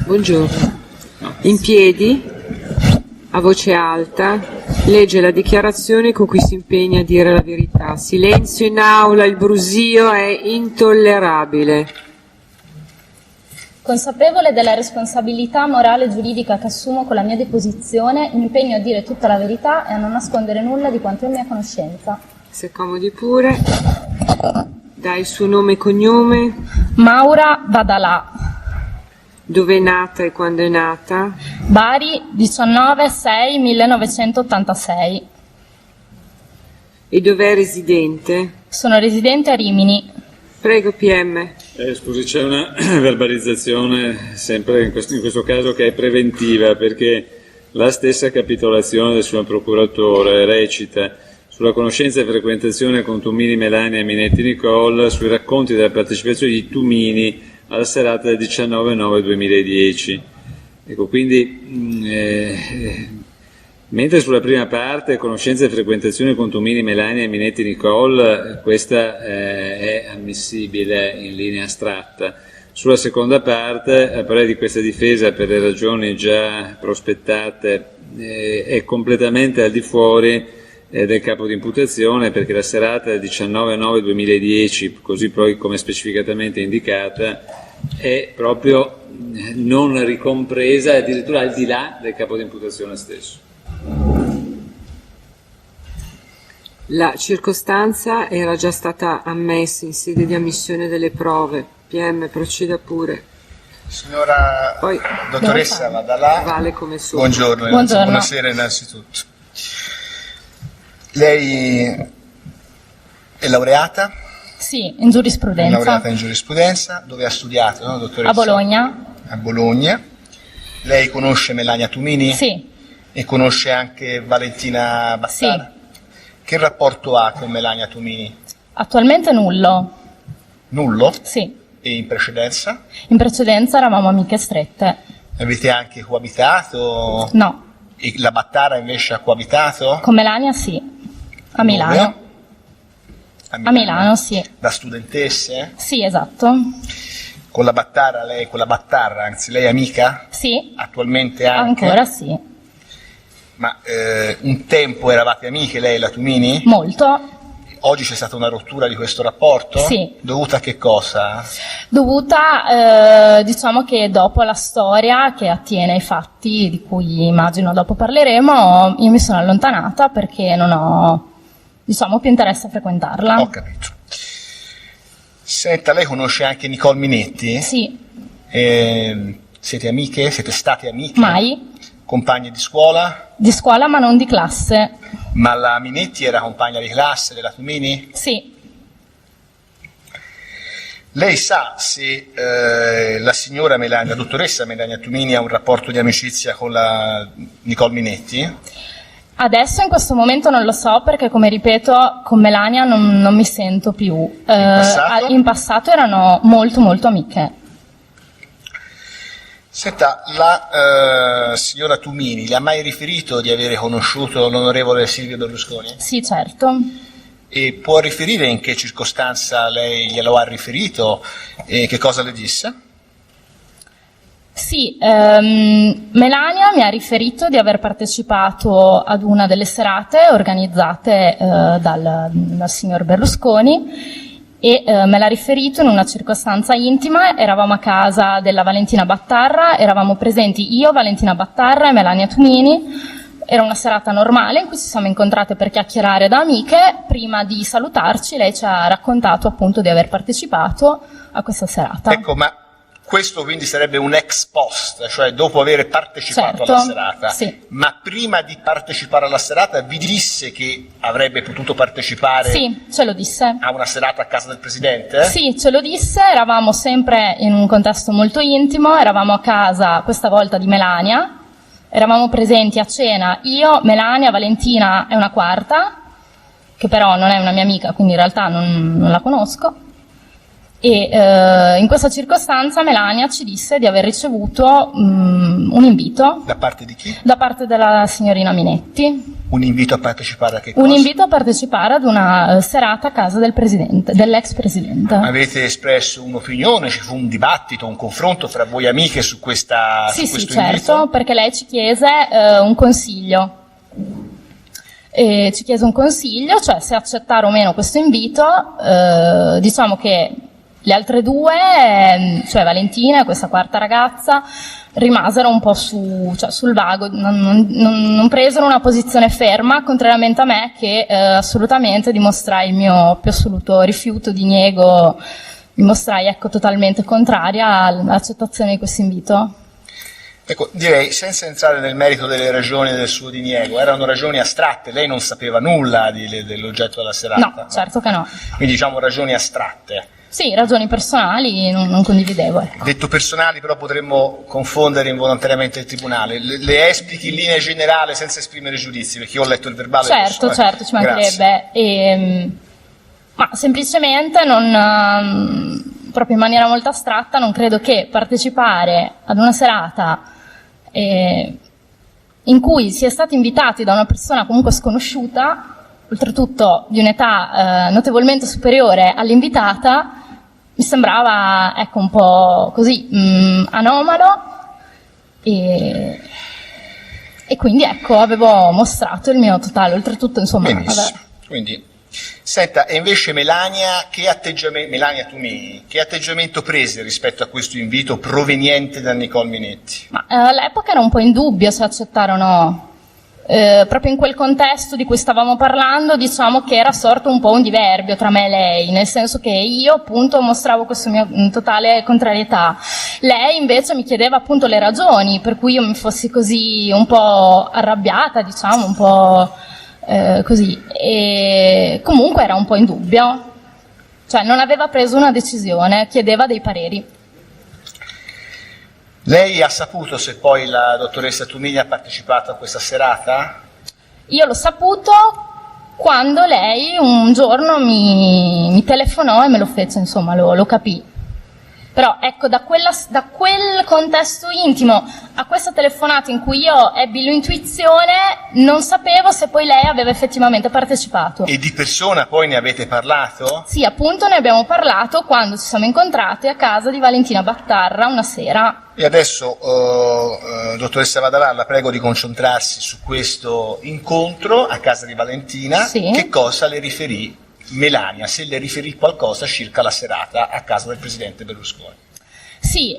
Buongiorno. In piedi, a voce alta, legge la dichiarazione con cui si impegna a dire la verità. Silenzio in aula, il brusio è intollerabile. Consapevole della responsabilità morale e giuridica che assumo con la mia deposizione, mi impegno a dire tutta la verità e a non nascondere nulla di quanto è mia conoscenza. Se accomodi pure. Dai il suo nome e cognome. Maura Badalà. Dove è nata e quando è nata? Bari, 19/6/1986. E dov'è residente? Sono residente a Rimini. Prego, PM. Scusi, c'è una verbalizzazione sempre in questo caso che è preventiva, perché la stessa capitolazione del suo procuratore recita: sulla conoscenza e frequentazione con Tumini, Melania e Minetti Nicole, sui racconti della partecipazione di Tumini alla serata del 19/9/2010. Ecco, quindi mentre sulla prima parte conoscenza e frequentazione con Tumini, Melania e Minetti Nicole, questa è ammissibile in linea astratta. Sulla seconda parte, a parere di questa difesa, per le ragioni già prospettate, è completamente al di fuori del capo di imputazione, perché la serata del 19/9/2010, così poi come specificatamente indicata, è proprio non ricompresa, addirittura al di là del capo di imputazione stesso. La circostanza era già stata ammessa in sede di ammissione delle prove. PM, proceda pure. Signora Poi, dottoressa Badalà, vale come sopra. buongiorno, Buongiorno. buonasera innanzitutto. Lei è laureata? Sì, in giurisprudenza. Laureata in giurisprudenza. Dove ha studiato, no, dottoressa? A Bologna. A Bologna. Lei conosce Melania Tumini? Sì. E conosce anche Valentina Battara? Sì. Che rapporto ha con Melania Tumini? Attualmente nullo. Nullo? Sì. E in precedenza? In precedenza eravamo amiche strette. Avete anche coabitato? No. E la Battara invece ha coabitato? Con Melania sì. A Milano. Dove? A Milano, sì. Da studentesse? Sì, esatto. Con la Battara, anzi, lei è amica? Sì. Attualmente anche? Ancora sì. Ma un tempo eravate amiche, lei e la Tumini? Molto. Oggi c'è stata una rottura di questo rapporto? Sì. Dovuta a che cosa? Dovuta, diciamo che dopo la storia che attiene ai fatti di cui immagino dopo parleremo, io mi sono allontanata perché non ho, diciamo, più interesse a frequentarla. Ho capito. Senta, lei conosce anche Nicole Minetti? Sì. Siete amiche? Siete state amiche? Mai. Compagne di scuola? Di scuola ma non di classe. Ma la Minetti era compagna di classe della Tumini? Sì. Lei sa se la signora Melania, la dottoressa Melania Tumini ha un rapporto di amicizia con la Nicole Minetti? Adesso in questo momento non lo so perché, come ripeto, con Melania non mi sento più. In passato erano molto molto amiche. Senta, la signora Tumini le ha mai riferito di avere conosciuto l'onorevole Silvio Berlusconi? Sì, certo. E può riferire in che circostanza lei glielo ha riferito e che cosa le disse? Sì, Melania mi ha riferito di aver partecipato ad una delle serate organizzate dal signor Berlusconi e me l'ha riferito in una circostanza intima. Eravamo a casa della Valentina Battarra, eravamo presenti io, Valentina Battarra e Melania Tumini. Era una serata normale in cui ci siamo incontrate per chiacchierare da amiche. Prima di salutarci lei ci ha raccontato appunto di aver partecipato a questa serata. Ecco, ma questo quindi sarebbe un ex post, cioè dopo aver partecipato certo, alla serata. Sì. Ma prima di partecipare alla serata vi disse che avrebbe potuto partecipare? Sì, ce lo disse. A una serata a casa del Presidente? Sì, ce lo disse, eravamo sempre in un contesto molto intimo, eravamo a casa questa volta di Melania, eravamo presenti a cena io, Melania, Valentina e una quarta, che però non è una mia amica, quindi in realtà non la conosco. E in questa circostanza Melania ci disse di aver ricevuto un invito. Da parte di chi? Da parte della signorina Minetti. Un invito a partecipare a che cosa? Un invito a partecipare ad una serata a casa del presidente, dell'ex presidente. Avete espresso un'opinione, ci fu un dibattito, un confronto fra voi amiche su questa Sì, su questo sì, certo, invito? perché lei ci chiese un consiglio. Ci chiese un consiglio, cioè se accettare o meno questo invito. Diciamo che le altre due, cioè Valentina e questa quarta ragazza, rimasero un po' sul vago, non presero una posizione ferma, contrariamente a me che assolutamente dimostrai il mio più assoluto rifiuto, diniego, dimostrai totalmente contraria all'accettazione di questo invito. Ecco, direi, senza entrare nel merito delle ragioni del suo diniego, erano ragioni astratte, lei non sapeva nulla dell'oggetto della serata? No, certo che no. Quindi diciamo ragioni astratte. Sì, ragioni personali non condividevo. Ecco. Detto personali, però potremmo confondere involontariamente il tribunale. Le esplichi in linea generale senza esprimere giudizi, perché io ho letto il verbale. Certo, ci mancherebbe. Ma semplicemente proprio in maniera molto astratta, non credo che partecipare ad una serata in cui si è stati invitati da una persona comunque sconosciuta, oltretutto di un'età notevolmente superiore all'invitata, mi sembrava un po' così anomalo e quindi avevo mostrato il mio totale, oltretutto insomma. Benissimo. Quindi, senta, e invece Melania Tumini, che atteggiamento prese rispetto a questo invito proveniente da Nicole Minetti? Ma all'epoca era un po' in dubbio se accettare o no. Proprio in quel contesto di cui stavamo parlando, diciamo che era sorto un po' un diverbio tra me e lei, nel senso che io appunto mostravo questa mia totale contrarietà, lei invece mi chiedeva appunto le ragioni per cui io mi fossi così un po' arrabbiata, diciamo, un po' così, e comunque era un po' in dubbio, cioè non aveva preso una decisione, chiedeva dei pareri. Lei ha saputo se poi la dottoressa Tumini ha partecipato a questa serata? Io l'ho saputo quando lei un giorno mi telefonò e me lo fece, insomma, lo capì. Però ecco, da quel contesto intimo a questa telefonata in cui io ebbi l'intuizione, non sapevo se poi lei aveva effettivamente partecipato. E di persona poi ne avete parlato? Sì, appunto ne abbiamo parlato quando ci siamo incontrati a casa di Valentina Battarra una sera. E adesso, dottoressa Vadalà, la prego di concentrarsi su questo incontro a casa di Valentina. Sì. Che cosa le riferì Melania, se le riferì qualcosa circa la serata a casa del presidente Berlusconi? Sì,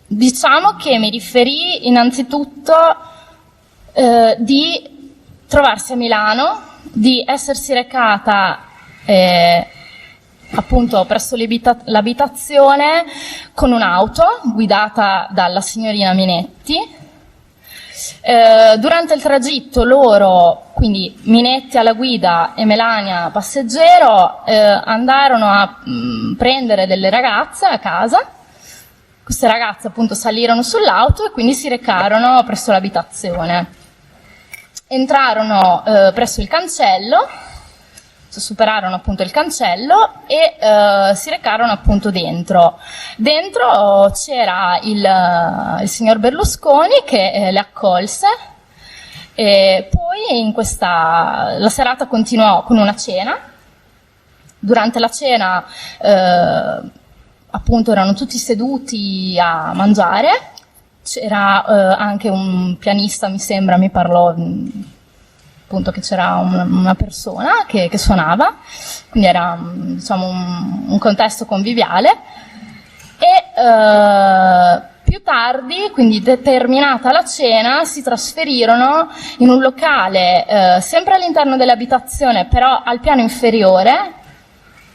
diciamo che mi riferì innanzitutto di trovarsi a Milano, di essersi recata appunto presso l'abitazione con un'auto guidata dalla signorina Minetti. Durante il tragitto loro, quindi Minetti alla guida e Melania passeggero, andarono a prendere delle ragazze a casa. Queste ragazze appunto salirono sull'auto e quindi si recarono presso l'abitazione. Entrarono presso il cancello, superarono appunto il cancello e si recarono appunto dentro. Dentro c'era il signor Berlusconi che le accolse, e poi la serata continuò con una cena. Durante la cena appunto erano tutti seduti a mangiare, c'era anche un pianista, mi parlò appunto che c'era una persona che suonava, quindi era diciamo un contesto conviviale. E più tardi, quindi terminata la cena, si trasferirono in un locale sempre all'interno dell'abitazione, però al piano inferiore,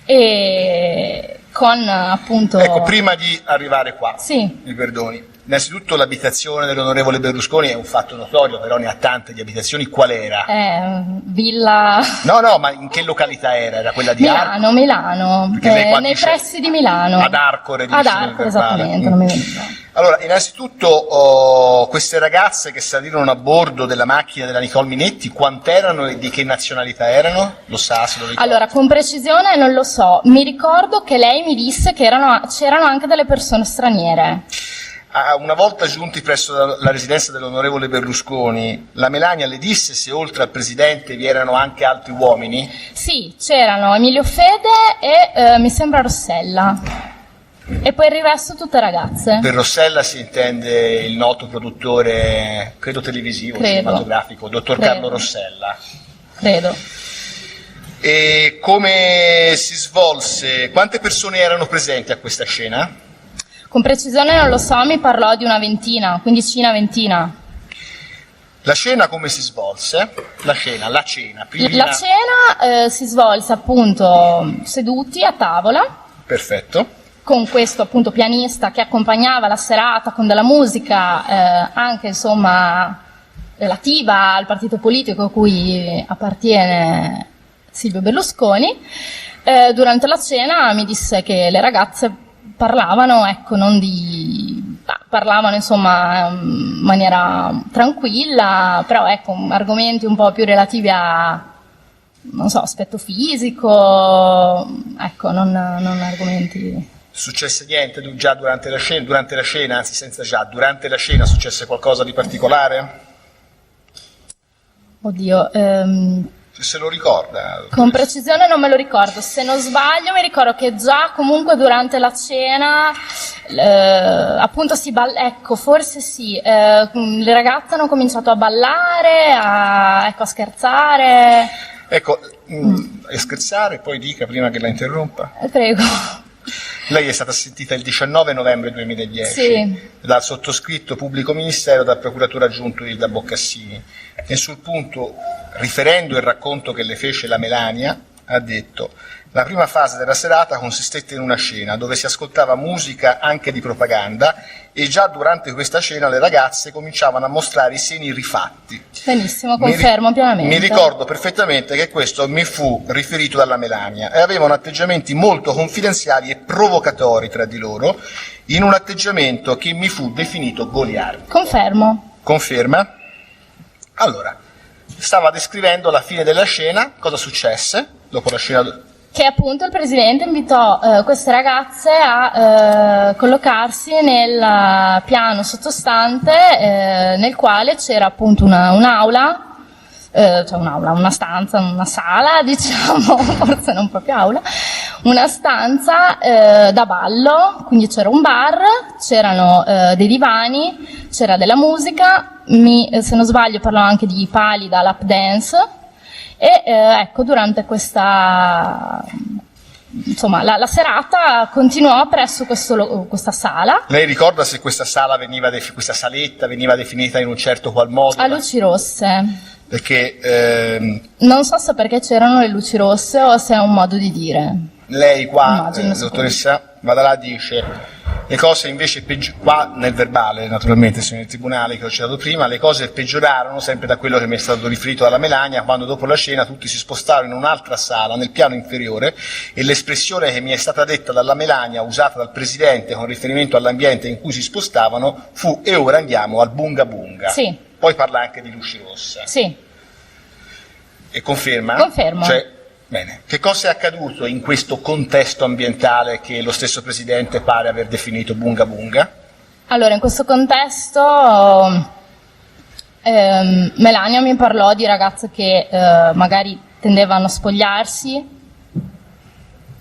e con appunto... Ecco, prima di arrivare qua, sì. Mi perdoni. Innanzitutto l'abitazione dell'onorevole Berlusconi è un fatto notorio, però ne ha tante di abitazioni. Qual era? Villa... No, ma in che località era? Era quella di Arcore? Milano, nei pressi di Milano. Ad Arcore, esattamente, non mi veniva. Allora, innanzitutto, queste ragazze che salirono a bordo della macchina della Nicole Minetti, quant'erano e di che nazionalità erano? Lo sa, se lo ricorda? Allora, con precisione non lo so. Mi ricordo che lei mi disse che c'erano anche delle persone straniere. Una volta giunti presso la residenza dell'onorevole Berlusconi, la Melania le disse se oltre al presidente vi erano anche altri uomini? Sì, c'erano Emilio Fede e mi sembra Rossella. E poi il resto tutte ragazze. Per Rossella si intende il noto produttore, credo televisivo, cinematografico, dottor Carlo Rossella. Credo. E come si svolse? Quante persone erano presenti a questa scena? Con precisione non lo so, mi parlò di una ventina, quindicina, ventina. La cena come si svolse? La cena. La cena si svolse appunto seduti a tavola. Perfetto. Con questo appunto pianista che accompagnava la serata con della musica anche insomma relativa al partito politico a cui appartiene Silvio Berlusconi. Durante la cena mi disse che le ragazze parlavano, ecco, parlavano insomma in maniera tranquilla, però ecco, argomenti un po' più relativi a, non so, aspetto fisico, ecco, non argomenti. Successe niente già durante la scena, anzi senza già, durante la scena successe qualcosa di particolare? Oddio, se lo ricorda. Con precisione non me lo ricordo, se non sbaglio mi ricordo che già comunque durante la cena appunto ecco, forse sì, le ragazze hanno cominciato a ballare, a scherzare. Ecco, e scherzare, poi dica prima che la interrompa. Prego. Lei è stata sentita il 19 novembre 2010 sì. Dal sottoscritto pubblico ministero, dal procuratore aggiunto Ilda Boccassini, e sul punto, riferendo il racconto che le fece la Melania, ha detto: la prima fase della serata consistette in una scena dove si ascoltava musica anche di propaganda e già durante questa scena le ragazze cominciavano a mostrare i seni rifatti. Benissimo, confermo pienamente. Mi ricordo perfettamente che questo mi fu riferito dalla Melania e avevano atteggiamenti molto confidenziali e provocatori tra di loro, in un atteggiamento che mi fu definito goliardico. Confermo. Conferma? Allora, stava descrivendo la fine della scena, cosa successe dopo la scena? Che appunto il presidente invitò queste ragazze a collocarsi nel piano sottostante nel quale c'era appunto un'aula, una stanza, una sala, diciamo, forse non proprio aula, una stanza da ballo, quindi c'era un bar, c'erano dei divani, c'era della musica, se non sbaglio parlò anche di pali da lap dance. E ecco, durante questa, insomma, la serata continuò presso questa sala. Lei ricorda se questa sala questa saletta veniva definita in un certo qual modo? A luci rosse. Perché non so se perché c'erano le luci rosse o se è un modo di dire. Lei qua, dottoressa Vadalà, dice: le cose invece qua nel verbale, naturalmente, sono nel tribunale che ho citato prima, le cose peggiorarono sempre da quello che mi è stato riferito dalla Melania, quando dopo la scena tutti si spostarono in un'altra sala, nel piano inferiore, e l'espressione che mi è stata detta dalla Melania, usata dal Presidente con riferimento all'ambiente in cui si spostavano, fu: e ora andiamo al bunga bunga. Sì. Poi parla anche di luci rosse. Sì. E conferma? Confermo. Bene, che cosa è accaduto in questo contesto ambientale che lo stesso Presidente pare aver definito bunga bunga? Allora, in questo contesto Melania mi parlò di ragazze che magari tendevano a spogliarsi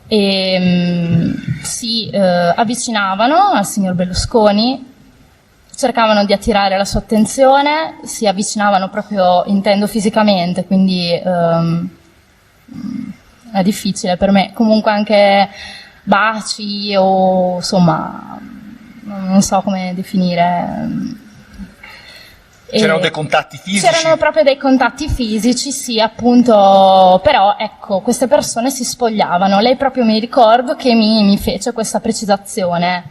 e si avvicinavano al signor Berlusconi, cercavano di attirare la sua attenzione, si avvicinavano proprio, intendo fisicamente, quindi è difficile per me, comunque anche baci o insomma non so come definire. C'erano dei contatti fisici? C'erano proprio dei contatti fisici, sì, appunto, però ecco, queste persone si spogliavano. Lei proprio mi ricordo che mi fece questa precisazione,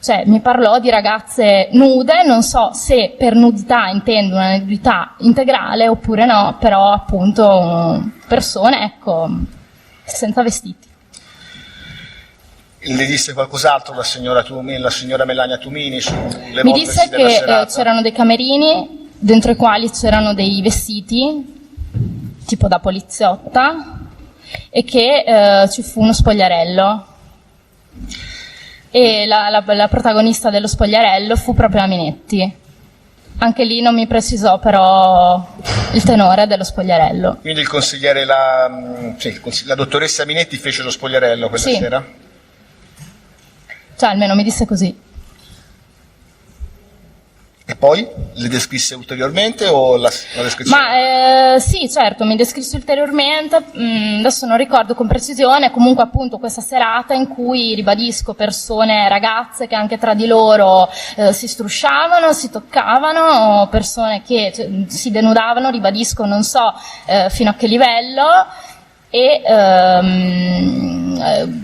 cioè mi parlò di ragazze nude, non so se per nudità intendo una nudità integrale oppure no, però appunto persone, ecco, senza vestiti. Le disse qualcos'altro la signora Melania Tumini sulle Mi disse che c'erano dei camerini dentro i quali c'erano dei vestiti tipo da poliziotta e che ci fu uno spogliarello. e la protagonista dello spogliarello fu proprio la Minetti. Anche lì non mi precisò però il tenore dello spogliarello. Quindi il consigliere, la dottoressa Minetti fece lo spogliarello quella sera? Cioè almeno mi disse così. E poi le descrisse ulteriormente o la descrizione? Sì, certo, mi descrisse ulteriormente, adesso non ricordo con precisione, comunque appunto questa serata in cui, ribadisco, persone, ragazze che anche tra di loro si strusciavano, si toccavano, persone che si denudavano, ribadisco, non so fino a che livello, e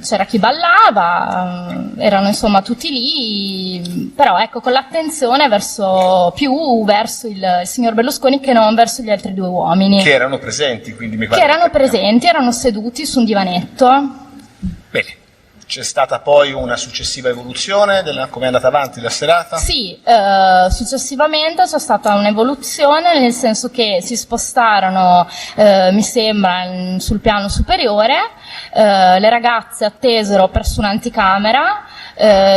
c'era chi ballava, erano insomma tutti lì, però ecco con l'attenzione verso il signor Berlusconi che non verso gli altri due uomini. Che erano presenti, quindi mi pare. Che erano presenti, erano seduti su un divanetto. Bene. C'è stata poi una successiva evoluzione come è andata avanti la serata? Sì, successivamente c'è stata un'evoluzione, nel senso che si spostarono, mi sembra, sul piano superiore, le ragazze attesero presso un'anticamera,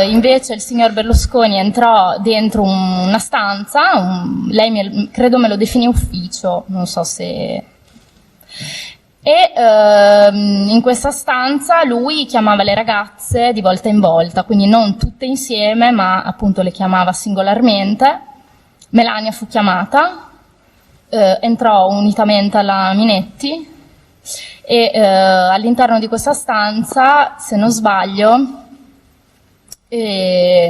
invece il signor Berlusconi entrò dentro una stanza, lei credo me lo definì ufficio, non so se... E in questa stanza lui chiamava le ragazze di volta in volta, quindi non tutte insieme, ma appunto le chiamava singolarmente. Melania fu chiamata, entrò unitamente alla Minetti e all'interno di questa stanza, se non sbaglio, il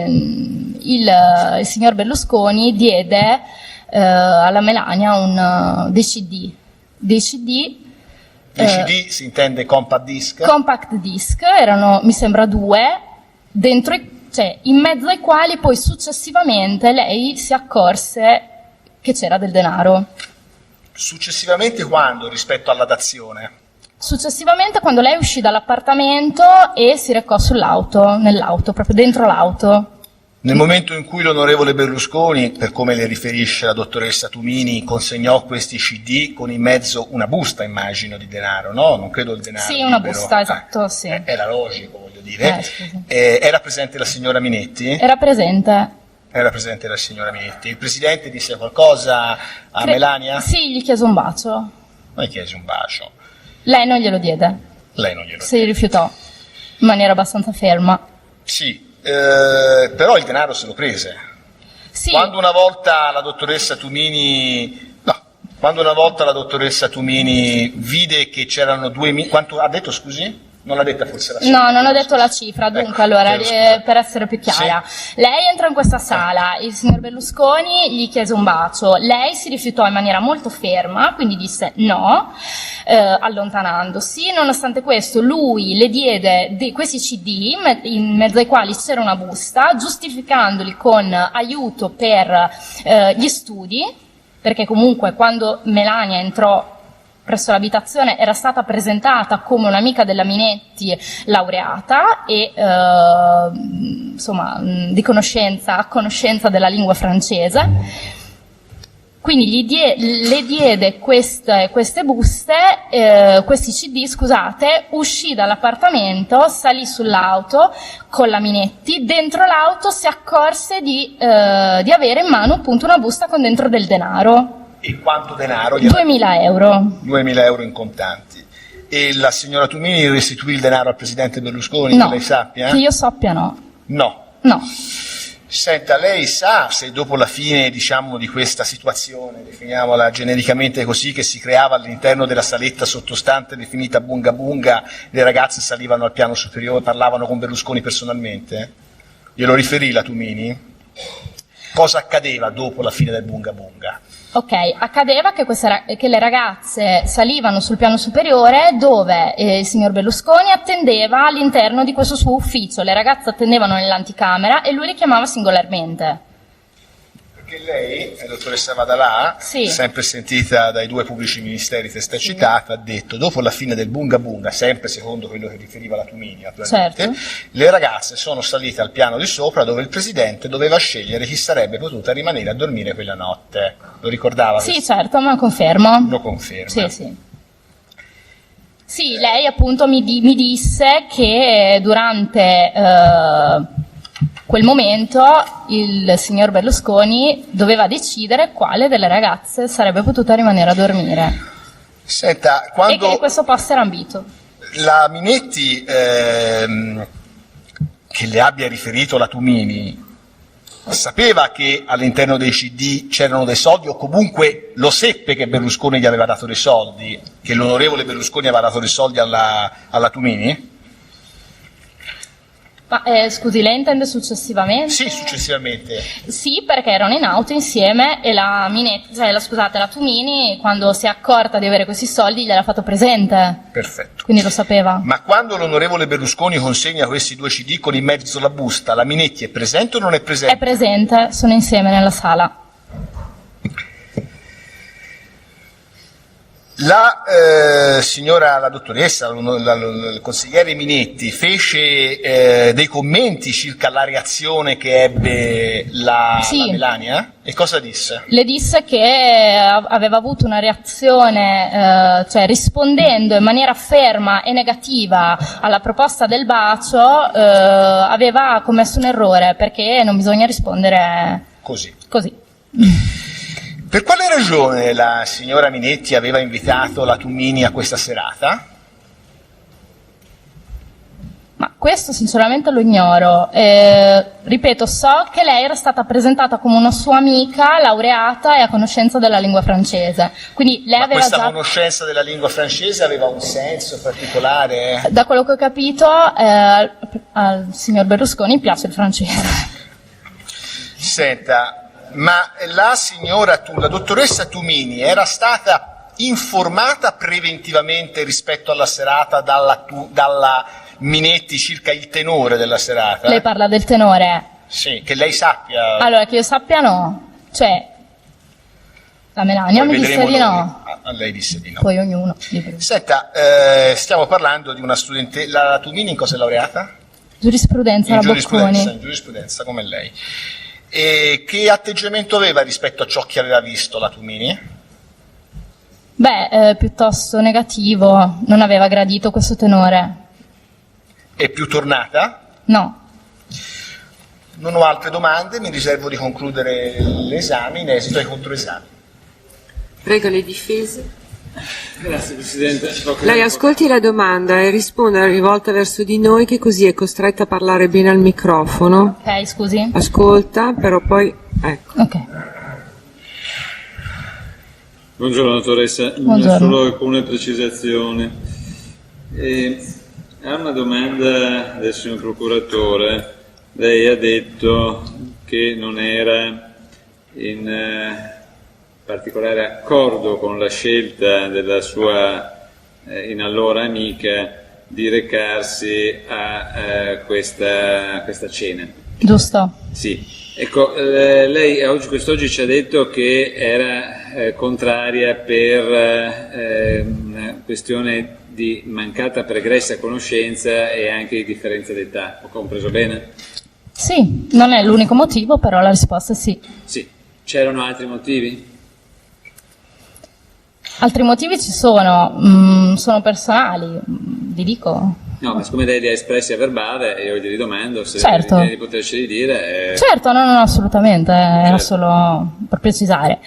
signor Berlusconi diede alla Melania dei CD. Dei CD si intende compact disc? Compact disc, erano mi sembra 2, in mezzo ai quali poi successivamente lei si accorse che c'era del denaro. Successivamente quando rispetto alla dazione? Successivamente quando lei uscì dall'appartamento e si recò nell'auto, proprio dentro l'auto. Nel momento in cui l'onorevole Berlusconi, per come le riferisce la dottoressa Tumini, consegnò questi CD con in mezzo una busta, immagino, di denaro, no? Non credo il denaro. Sì, una busta, esatto, sì. Era logico, voglio dire. Era presente la signora Minetti? Era presente. Era presente la signora Minetti. Il presidente disse qualcosa a Melania? Sì, gli chiese un bacio. Ma gli chiese un bacio. Lei non glielo diede. Lei non glielo diede. Si rifiutò, in maniera abbastanza ferma. Sì. Però il denaro se lo prese. Sì. Quando una volta la dottoressa Tumini vide che c'erano 2.000, quanto ha detto, scusi? Non l'ha detta forse la cifra? No, non ho detto la cifra, dunque allora, per essere più chiara. Sì. Lei entrò in questa sala, il signor Berlusconi gli chiese un bacio, lei si rifiutò in maniera molto ferma, quindi disse no, allontanandosi. Nonostante questo lui le diede questi CD in mezzo ai quali c'era una busta, giustificandoli con aiuto per gli studi, perché comunque quando Melania entrò presso l'abitazione era stata presentata come un'amica della Minetti laureata e insomma a conoscenza della lingua francese, quindi le diede queste buste, questi CD, scusate, uscì dall'appartamento, salì sull'auto con la Minetti, dentro l'auto si accorse di avere in mano appunto una busta con dentro del denaro. E quanto denaro? 2.000 euro. 2.000 euro in contanti. E la signora Tumini restituì il denaro al presidente Berlusconi, no, che lei sappia? Che io sappia no. No. No. Senta, lei sa se dopo la fine, diciamo, di questa situazione, definiamola genericamente così, che si creava all'interno della saletta sottostante definita Bunga Bunga, le ragazze salivano al piano superiore, parlavano con Berlusconi personalmente? Glielo riferì la Tumini? Cosa accadeva dopo la fine del Bunga Bunga? Ok, accadeva che le ragazze salivano sul piano superiore dove il signor Berlusconi attendeva all'interno di questo suo ufficio. Le ragazze attendevano nell'anticamera e lui le chiamava singolarmente. Perché lei, la dottoressa Vadalà, sì, sempre sentita dai due pubblici ministeri testé citata, ha detto, dopo la fine del Bunga Bunga, sempre secondo quello che riferiva la Tumini, naturalmente, certo, le ragazze sono salite al piano di sopra dove il presidente doveva scegliere chi sarebbe potuta rimanere a dormire quella notte. Lo ricordava? Sì, certo, ma confermo. Lo conferma. Sì, sì. Sì, lei appunto mi disse che durante quel momento il signor Berlusconi doveva decidere quale delle ragazze sarebbe potuta rimanere a dormire. Senta, E quando che questo posto era ambito. la Minetti, che le abbia riferito la Tumini, sapeva che all'interno dei CD c'erano dei soldi, o comunque lo seppe che Berlusconi gli aveva dato dei soldi, che l'onorevole Berlusconi aveva dato dei soldi alla Tumini? Ma scusi, lei intende successivamente? Sì, successivamente. Sì, perché erano in auto insieme e la Tumini, quando si è accorta di avere questi soldi, gliel'ha fatto presente. Perfetto. Quindi lo sapeva. Ma quando l'onorevole Berlusconi consegna questi 2 CD con in mezzo la busta, la Minetti è presente o non è presente? È presente, sono insieme nella sala. La dottoressa, il consigliere Minetti fece dei commenti circa la reazione che ebbe la Melania? E cosa disse? Le disse che aveva avuto una reazione, cioè rispondendo in maniera ferma e negativa alla proposta del bacio, aveva commesso un errore, perché non bisogna rispondere così. Per quale ragione la signora Minetti aveva invitato la Tumini a questa serata? Ma questo sinceramente lo ignoro. Ripeto, so che lei era stata presentata come una sua amica laureata e a conoscenza della lingua francese. Quindi lei aveva questa conoscenza della lingua francese aveva un senso particolare? Da quello che ho capito, al signor Berlusconi piace il francese. Senta, ma la dottoressa Tumini era stata informata preventivamente rispetto alla serata dalla Minetti circa il tenore della serata? Lei parla del tenore? Sì, che lei sappia. Allora, che io sappia no. Cioè, la Melania mi disse di no. A lei disse di no. Poi ognuno. Senta, stiamo parlando di una studente. La Tumini in cosa è laureata? Giurisprudenza, in giurisprudenza, come lei. E che atteggiamento aveva rispetto a ciò che aveva visto la Tumini? Piuttosto negativo, non aveva gradito questo tenore. È più tornata? No. Non ho altre domande, mi riservo di concludere l'esame in esito ai controesami. Prego le difese. Grazie Presidente. Lei ascolti la domanda e risponda rivolta verso di noi, che così è costretta a parlare bene al microfono. Ok, scusi. Ascolta, però poi... ecco. Ok. Buongiorno dottoressa, Buongiorno. Solo alcune precisazioni. A una domanda del signor procuratore, lei ha detto che non era in particolare accordo con la scelta della sua in allora amica di recarsi a questa cena. Giusto. Sì. Ecco, lei quest'oggi ci ha detto che era contraria per una questione di mancata pregressa conoscenza e anche di differenza d'età. Ho compreso bene? Sì, non è l'unico motivo, però la risposta è sì. Sì. C'erano altri motivi? Altri motivi ci sono personali, vi dico. No, ma siccome lei li ha espressi a verbale, io gli ridomando se certo. ritiene di poterceli dire. Certo, no, assolutamente, era solo per precisare.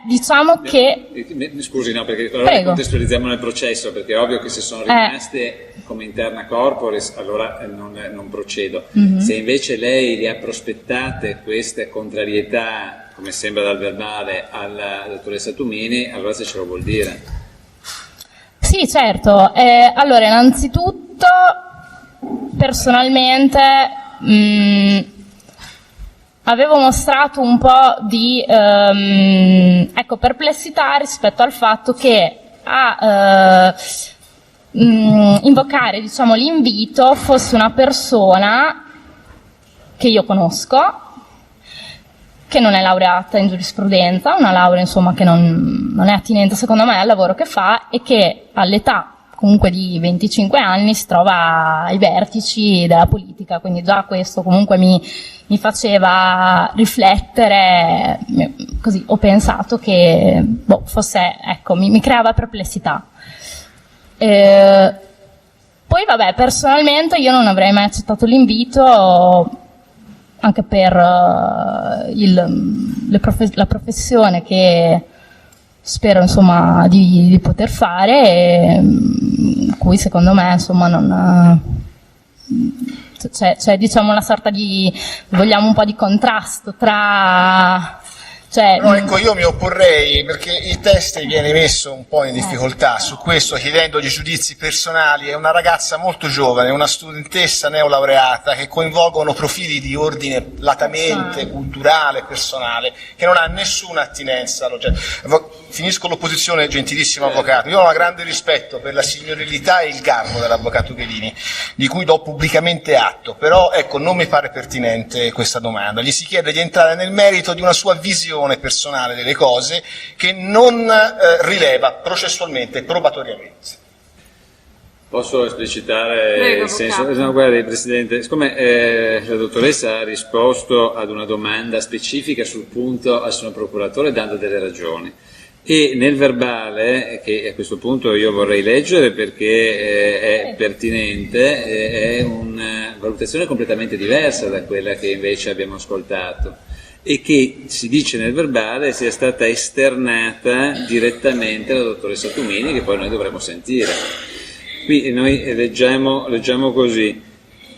Diciamo che... Scusi, no, perché allora contestualizziamo nel processo, perché è ovvio che se sono rimaste come interna corporis, allora non procedo. Mm-hmm. Se invece lei le ha prospettate queste contrarietà, come sembra dal verbale, alla dottoressa Tumini, allora se ce lo vuol dire. Sì, certo. Allora, innanzitutto, personalmente, avevo mostrato un po' di perplessità rispetto al fatto che a invocare, diciamo, l'invito fosse una persona che io conosco, che non è laureata in giurisprudenza, una laurea insomma che non è attinente secondo me al lavoro che fa, e che all'età comunque di 25 anni si trova ai vertici della politica, quindi già questo comunque mi faceva riflettere, così ho pensato che fosse, mi creava perplessità. Poi vabbè, personalmente io non avrei mai accettato l'invito, anche per la professione che spero insomma di poter fare, cui secondo me insomma non c'è diciamo una sorta di, vogliamo un po' di contrasto tra no, ecco, io mi opporrei, perché il test viene messo un po' in difficoltà su questo, chiedendogli giudizi personali. È una ragazza molto giovane, una studentessa neolaureata, che coinvolgono profili di ordine latamente culturale, personale, che non ha nessuna attinenza. Finisco l'opposizione, gentilissimo avvocato. Io ho un grande rispetto per la signorilità e il garbo dell'avvocato Chelini, di cui do pubblicamente atto, però ecco, non mi pare pertinente questa domanda. Gli si chiede di entrare nel merito di una sua visione personale delle cose che non rileva processualmente, probatoriamente. Posso esplicitare Prego, il senso? avvocato. No, guardi, Presidente, siccome la dottoressa ha risposto ad una domanda specifica sul punto al signor procuratore dando delle ragioni, e nel verbale, che a questo punto io vorrei leggere perché è pertinente, è una valutazione completamente diversa da quella che invece abbiamo ascoltato, e che si dice nel verbale sia stata esternata direttamente alla dottoressa Tumini, che poi noi dovremo sentire. Qui noi leggiamo così: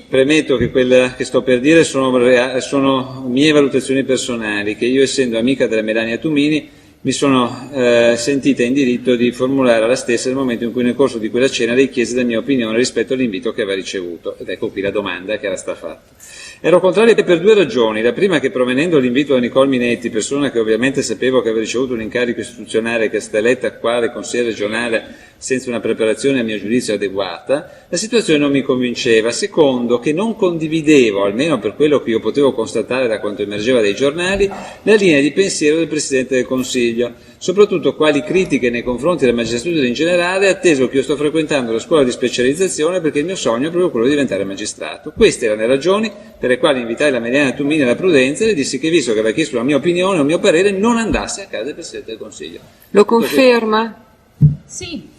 premetto che quella che sto per dire sono mie valutazioni personali, che io, essendo amica della Melania Tumini, mi sono sentita in diritto di formulare alla stessa nel momento in cui nel corso di quella cena lei chiese la mia opinione rispetto all'invito che aveva ricevuto. Ed ecco qui la domanda che era stata fatta. Ero contrario per due ragioni. La prima, che provenendo l'invito da Nicole Minetti, persona che ovviamente sapevo che aveva ricevuto un incarico istituzionale, che sta eletta quale consigliere regionale senza una preparazione a mio giudizio adeguata, la situazione non mi convinceva. Secondo, che non condividevo, almeno per quello che io potevo constatare da quanto emergeva dai giornali, la linea di pensiero del Presidente del Consiglio, soprattutto quali critiche nei confronti della magistratura in generale, atteso che io sto frequentando la scuola di specializzazione perché il mio sogno è proprio quello di diventare magistrato. Queste erano le ragioni per le quali invitai la Melania Tumini alla prudenza e le dissi che, visto che aveva chiesto la mia opinione o il mio parere, non andasse a casa del Presidente del Consiglio. Lo conferma? sì.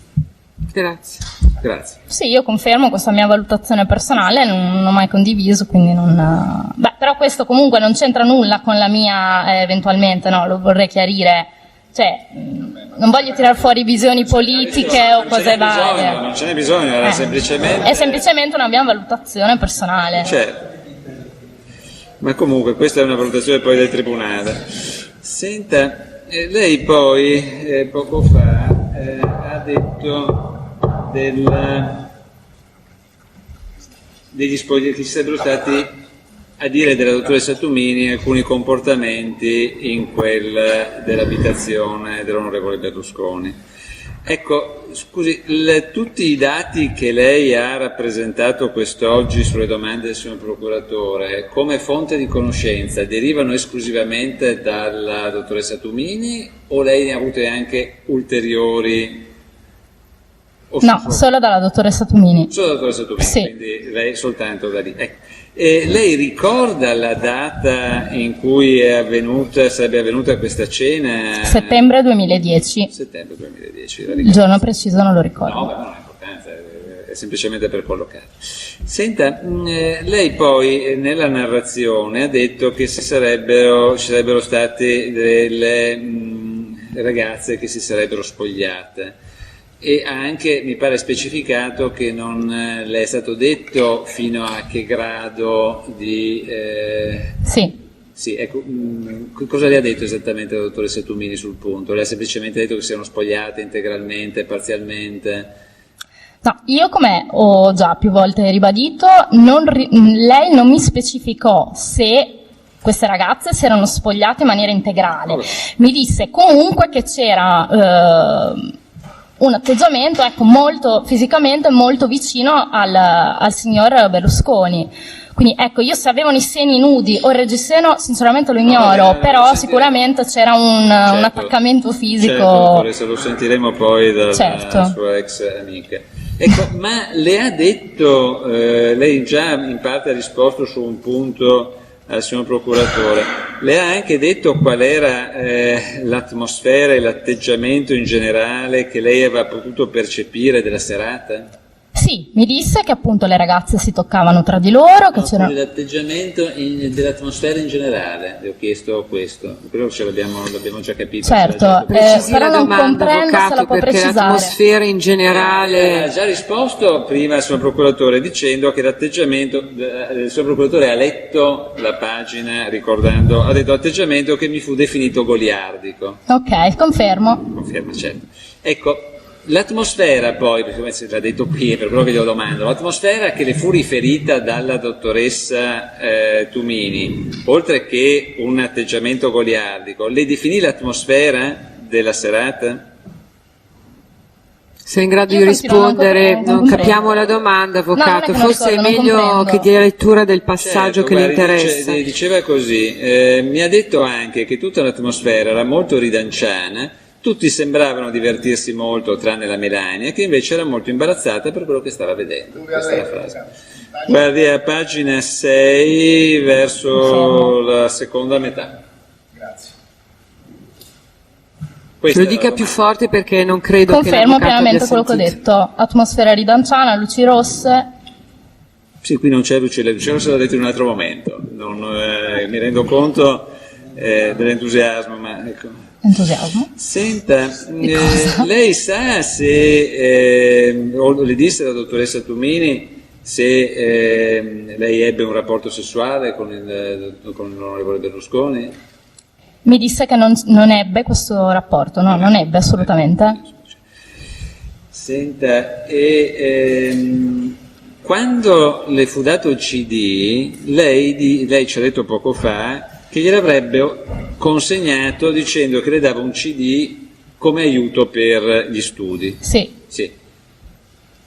Grazie. Grazie. Sì, io confermo questa mia valutazione personale, non ho mai condiviso, quindi non... Beh, però questo comunque non c'entra nulla con la mia, eventualmente, no, lo vorrei chiarire. Cioè, non voglio tirar fuori visioni politiche o cose varie. Non ce n'è bisogno, era semplicemente... È semplicemente una mia valutazione personale. Certo. Ma comunque questa è una valutazione poi del Tribunale. Senta, lei poi poco fa ha detto degli spogli che ci sarebbero stati, a dire della dottoressa Tumini, alcuni comportamenti in quel dell'abitazione dell'onorevole Berlusconi. Ecco, scusi, tutti i dati che lei ha rappresentato quest'oggi sulle domande del signor procuratore come fonte di conoscenza derivano esclusivamente dalla dottoressa Tumini, o lei ne ha avute anche ulteriori? No, solo dalla dottoressa Tumini. Solo dalla dottoressa Tumini, sì. Quindi lei soltanto da lì. Ecco. Lei ricorda la data in cui sarebbe avvenuta questa cena? Settembre 2010. Settembre 2010. Il giorno preciso non lo ricordo. No, beh, non ha importanza, è semplicemente per collocare. Senta, lei poi nella narrazione ha detto che ci sarebbero state delle ragazze che si sarebbero spogliate. E ha anche, mi pare, specificato che non le è stato detto fino a che grado di... Sì. Sì, ecco, cosa le ha detto esattamente la dottoressa Tumini sul punto? Le ha semplicemente detto che siano spogliate integralmente, parzialmente? No, io, come ho già più volte ribadito, lei non mi specificò se queste ragazze si erano spogliate in maniera integrale. Mi disse comunque che c'era... un atteggiamento, ecco, fisicamente molto vicino al signor Berlusconi. Quindi ecco, io se avevano i seni nudi o il reggiseno sinceramente lo ignoro, però sicuramente c'era un attaccamento fisico. Certo, lo sentiremo poi dalla sua ex amica. Ecco, ma le ha detto, lei già in parte ha risposto su un punto al signor procuratore, le ha anche detto qual era l'atmosfera e l'atteggiamento in generale che lei aveva potuto percepire della serata? Sì, Sì, mi disse che appunto le ragazze si toccavano tra di loro, che c'era... L'atteggiamento dell'atmosfera in generale, le ho chiesto questo, quello ce l'abbiamo già capito. Certo, Precisi però la non domanda, comprendo se avvocato, la può perché precisare. l'atmosfera in generale... Ha già risposto prima il suo procuratore dicendo che l'atteggiamento, il suo procuratore ha letto la pagina ricordando, ha detto atteggiamento che mi fu definito goliardico. Ok, confermo. Conferma, certo. Ecco, l'atmosfera poi, perché l'ha detto qui, per quello che glielo domando, l'atmosfera che le fu riferita dalla dottoressa Tumini, oltre che un atteggiamento goliardico, le definì l'atmosfera della serata? Se è in grado Io di continuo a non rispondere, comprendere. non capiamo la domanda, avvocato. No, non è che non Forse è ricordo, non meglio comprendo. che dia lettura del passaggio Certo, che le guardi, interessa. diceva così, mi ha detto anche che tutta l'atmosfera era molto ridanciana, tutti sembravano divertirsi molto tranne la Melania, che invece era molto imbarazzata per quello che stava vedendo. Questa è la frase. Guardi a pagina 6 verso la seconda metà. Grazie. Questa Lo è la dica più domanda. forte perché non credo che Confermo l'avvocato pienamente abbia quello che ho sentito. detto. Atmosfera ridanciana, luci rosse. Sì, qui non c'è luce, l'ho detto in un altro momento, mi rendo conto dell'entusiasmo, ma ecco. Entusiasmo. Senta, cosa? lei sa se, o le disse la dottoressa Tumini, se lei ebbe un rapporto sessuale con l'onorevole Berlusconi? Mi disse che non ebbe questo rapporto, no, non ebbe assolutamente. Senta, quando le fu dato il CD, lei ci ha detto poco fa che gliel'avrebbe consegnato dicendo che le dava un CD come aiuto per gli studi. Sì. Sì.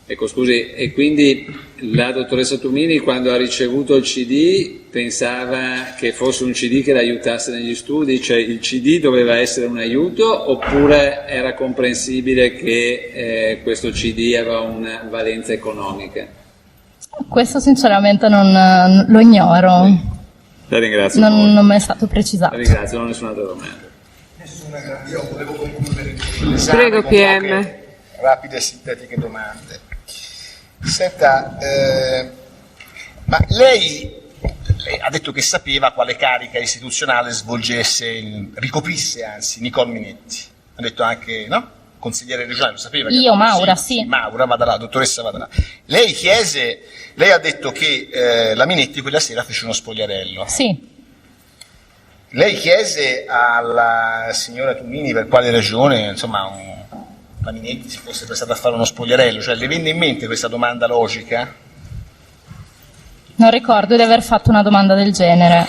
Ecco, scusi, e quindi la dottoressa Tumini quando ha ricevuto il CD pensava che fosse un CD che la aiutasse negli studi? Cioè il CD doveva essere un aiuto oppure era comprensibile che questo CD aveva una valenza economica? Questo sinceramente non lo ignoro. La ringrazio. Non mi è stato La precisato. ringrazio, non ho nessun'altra domanda. Io volevo concludere l'esame Prego, con PM. poche rapide e sintetiche domande. Senta, ma lei ha detto che sapeva quale carica istituzionale ricoprisse anzi Nicole Minetti. Ha detto anche, no? Consigliere regionale, lo sapeva? Io, Maura, sì. Maura, vada là, dottoressa vada là. Lei ha detto che la Minetti quella sera fece uno spogliarello. Sì. Lei chiese alla signora Tumini per quale ragione, insomma, la Minetti si fosse prestata a fare uno spogliarello, cioè le venne in mente questa domanda logica? Non ricordo di aver fatto una domanda del genere.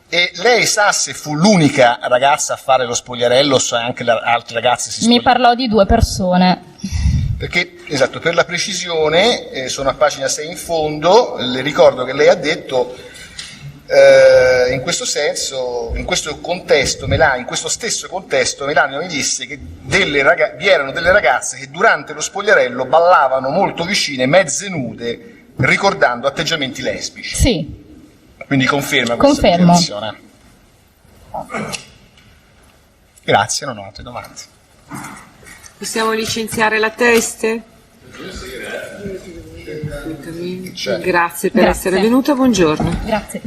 E lei sa se fu l'unica ragazza a fare lo spogliarello o se anche le altre ragazze si Mi spogliarono? parlò di 2 persone. Perché, esatto, per la precisione, sono a pagina 6 in fondo, le ricordo che lei ha detto, in questo senso, in questo stesso contesto, Melania mi disse che vi erano delle ragazze che durante lo spogliarello ballavano molto vicine, mezze nude, ricordando atteggiamenti lesbici. Sì. Quindi conferma questa Confermo. dichiarazione. Grazie, non ho altre domande. Possiamo licenziare la teste? Grazie per Grazie. essere venuta, buongiorno. Grazie.